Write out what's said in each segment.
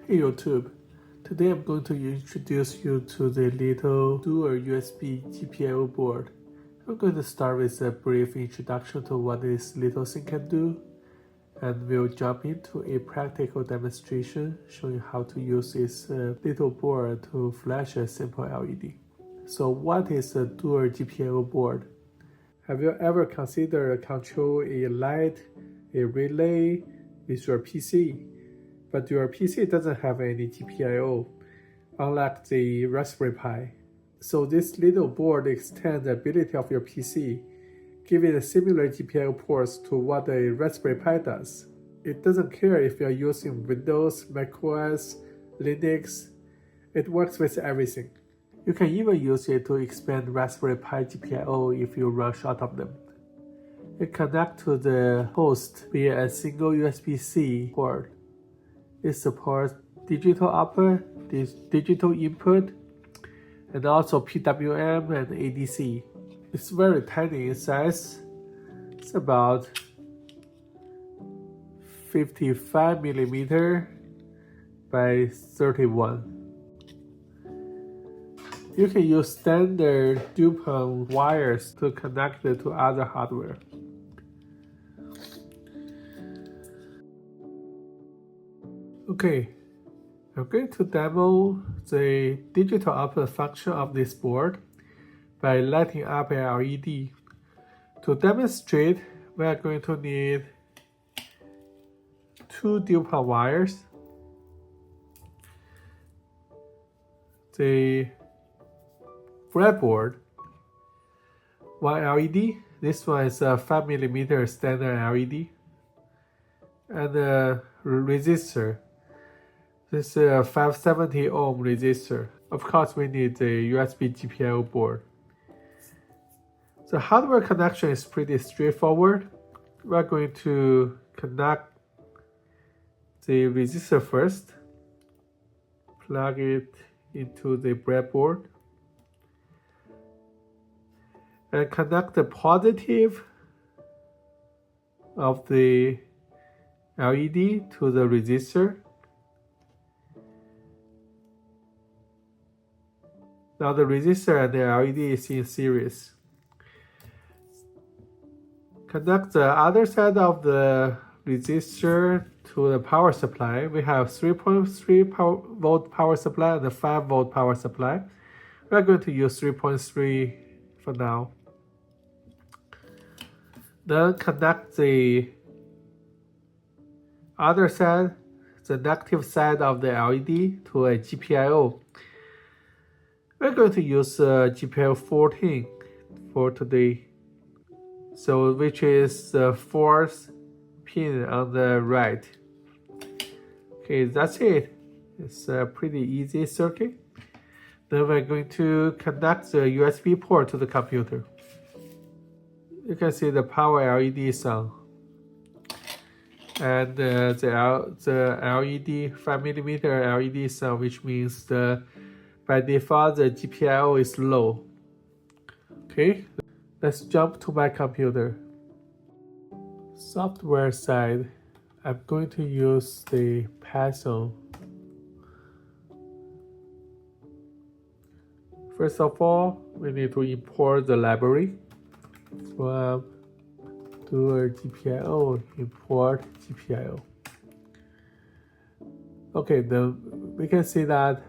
Hey YouTube, today I'm going to introduce you to the little Doer USB GPIO board. I'm going to start with a brief introduction to what this little thing can do, and we'll jump into a practical demonstration showing how to use this little board to flash a simple LED. So what is a Doer GPIO board? Have you ever considered control a light, a relay with your PC? But your PC doesn't have any GPIO, unlike the Raspberry Pi. So this little board extends the ability of your PC, giving similar GPIO ports to what a Raspberry Pi does. It doesn't care if you're using Windows, macOS, Linux. It works with everything. You can even use it to expand Raspberry Pi GPIO if you run short of them. It connects to the host via a single USB-C port. It supports digital output, digital input, and also PWM and ADC. It's very tiny in size. It's about 55 millimeter by 31. You can use standard DuPont wires to connect it to other hardware. Okay, I'm going to demo the digital output function of this board by lighting up a LED. To demonstrate, we are going to need two DuPont wires, the breadboard, one LED, this one is a 5mm standard LED, and a resistor. This is a 570 ohm resistor. Of course, we need the USB GPIO board. The hardware connection is pretty straightforward. We're going to connect the resistor first, plug it into the breadboard, and connect the positive of the LED to the resistor. Now the resistor and the LED is in series. Connect the other side of the resistor to the power supply. We have 3.3 volt power supply and a 5 volt power supply. We're going to use 3.3 for now. Then connect the other side, the negative side of the LED to a GPIO. We're going to use GPIO 14 for today, so which is the fourth pin on the right. Okay, that's it. It's a pretty easy circuit. Then we're going to connect the USB port to the computer. You can see the power LED is on, and the LED 5mm LED is on, which means by default the GPIO is low. Okay, let's jump to my computer. Software side, I'm going to use the Python. First of all, we need to import the library. From Doer GPIO, import GPIO. Okay, then we can see that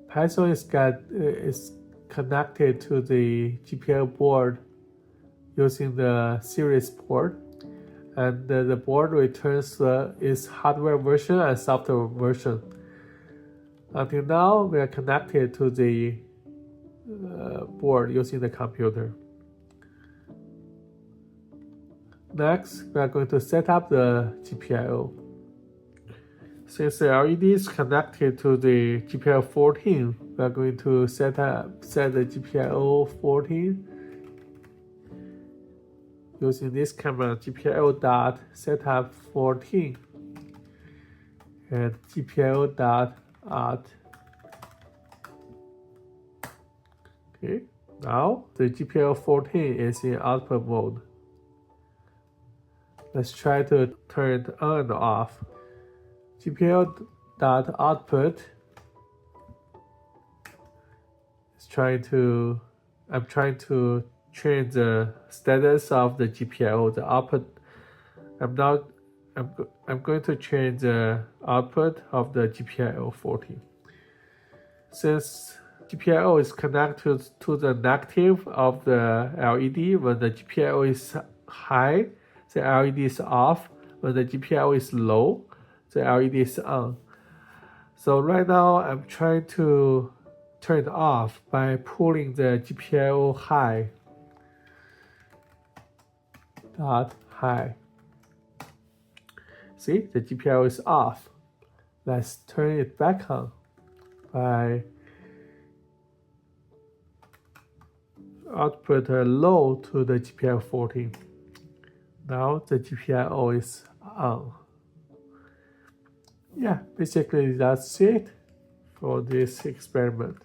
Python is connected to the GPIO board using the series port, and the board returns its hardware version and software version. Until now, we are connected to the board using the computer. Next, we are going to set up the GPIO. Since the LED is connected to the GPIO 14, we are going to set the GPIO 14 using this command GPIO.setup14 and GPIO.add. Okay, now the GPIO 14 is in output mode. Let's try to turn it on and off. GPIO dot output is I'm trying to change the status of the GPIO, the output. I'm going to change the output of the GPIO 14. Since GPIO is connected to the negative of the LED, when the GPIO is high, the LED is off. When the GPIO is low, the LED is on. So right now I'm trying to turn it off by pulling the GPIO high. Dot high. See, the GPIO is off. Let's turn it back on by output low to the GPIO 14. Now the GPIO is on. Yeah, basically that's it for this experiment.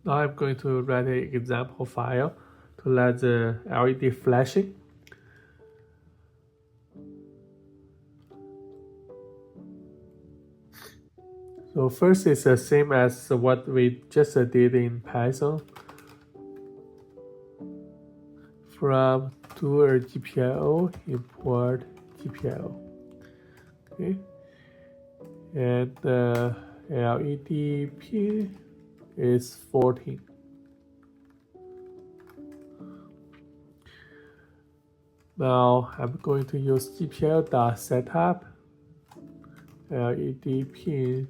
Now I'm going to write an example file to let the LED flashing. So first is the same as what we just did in Python. From Doer GPIO, import GPIO. Okay. And the LED pin is 14. Now I'm going to use GPIO.setup LED pin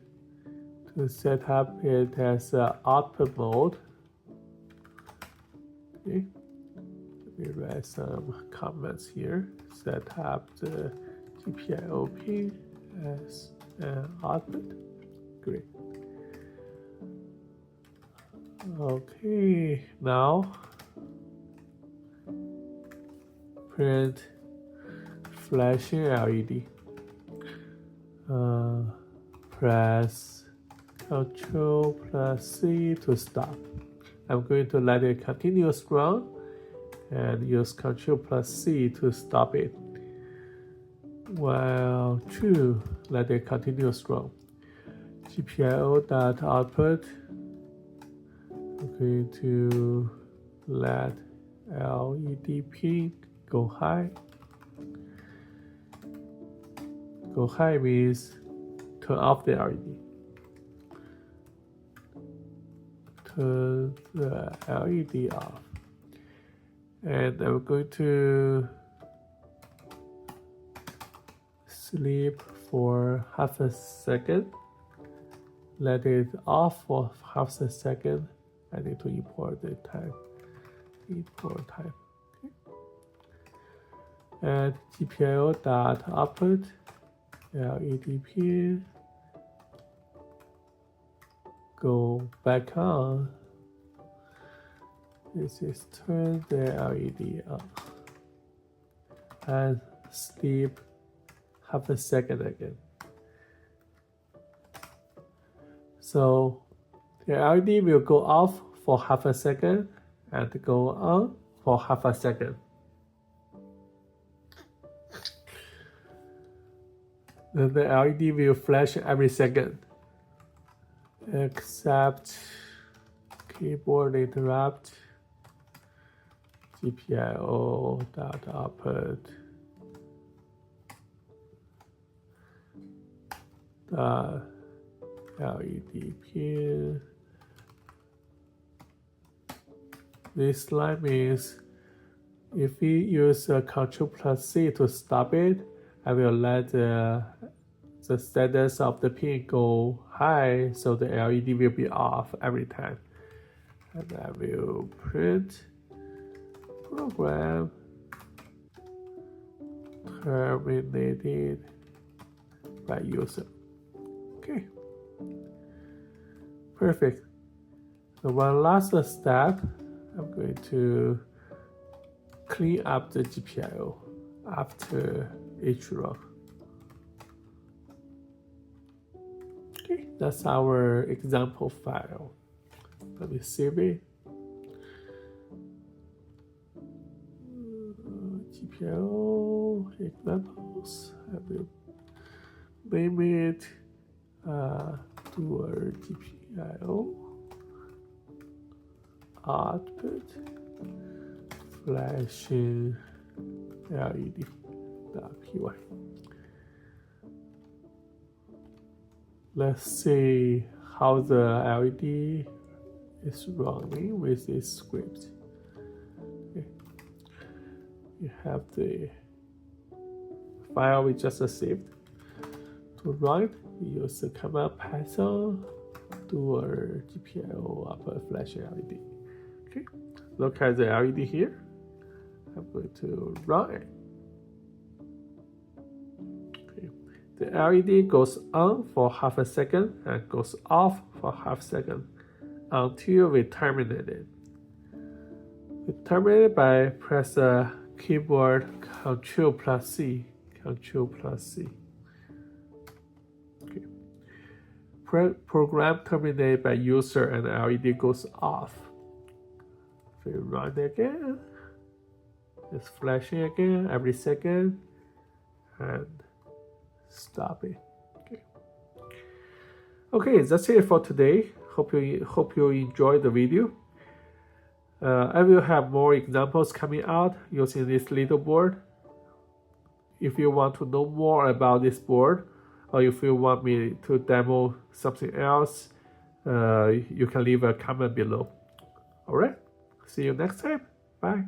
to set up it as output mode. Okay. Let me write some comments here. Set up the GPIO pin as an output. Great. Okay, now print flashing LED. Press Ctrl+C to stop. I'm going to let it continuous run and use Ctrl+C to stop it. While true, let it continuous run. GPIO.output. I'm going to let LED pin go high. Go high means turn off the LED. Turn the LED off. And I'm going to sleep for half a second. Let it off for half a second. I need to import the time. Import time. Okay. And GPIO.output LED pin go back on. This is turn the LED on and sleep half a second again. So the LED will go off for half a second and go on for half a second. Then the LED will flash every second, except keyboard interrupt. GPIO.output the LED pin. This line means if we use Ctrl+C to stop it, I will let the status of the pin go high, so the LED will be off every time. And I will print program terminated by user. Okay, perfect. So one last step, I'm going to clean up the GPIO after each run. Okay, that's our example file. Let me save it. GPIO examples. I will name it Doer GPIO output flashing LED.py. Let's see how the LED is running with this script. Okay. You have the file we just saved. To run it, we use the command Python Doer GPIO output flash LED. Okay, look at the LED here. I'm going to run it. Okay. The LED goes on for half a second and goes off for half a second until we terminate it. We terminate it by press the keyboard Ctrl+C. Ctrl+C. Okay. Program terminated by user and LED goes off. If we run it again, it's flashing again every second, and stop it. Okay. Okay, that's it for today. Hope you enjoyed the video. I will have more examples coming out using this little board. If you want to know more about this board, or if you want me to demo something else, you can leave a comment below. Alright, see you next time. Bye.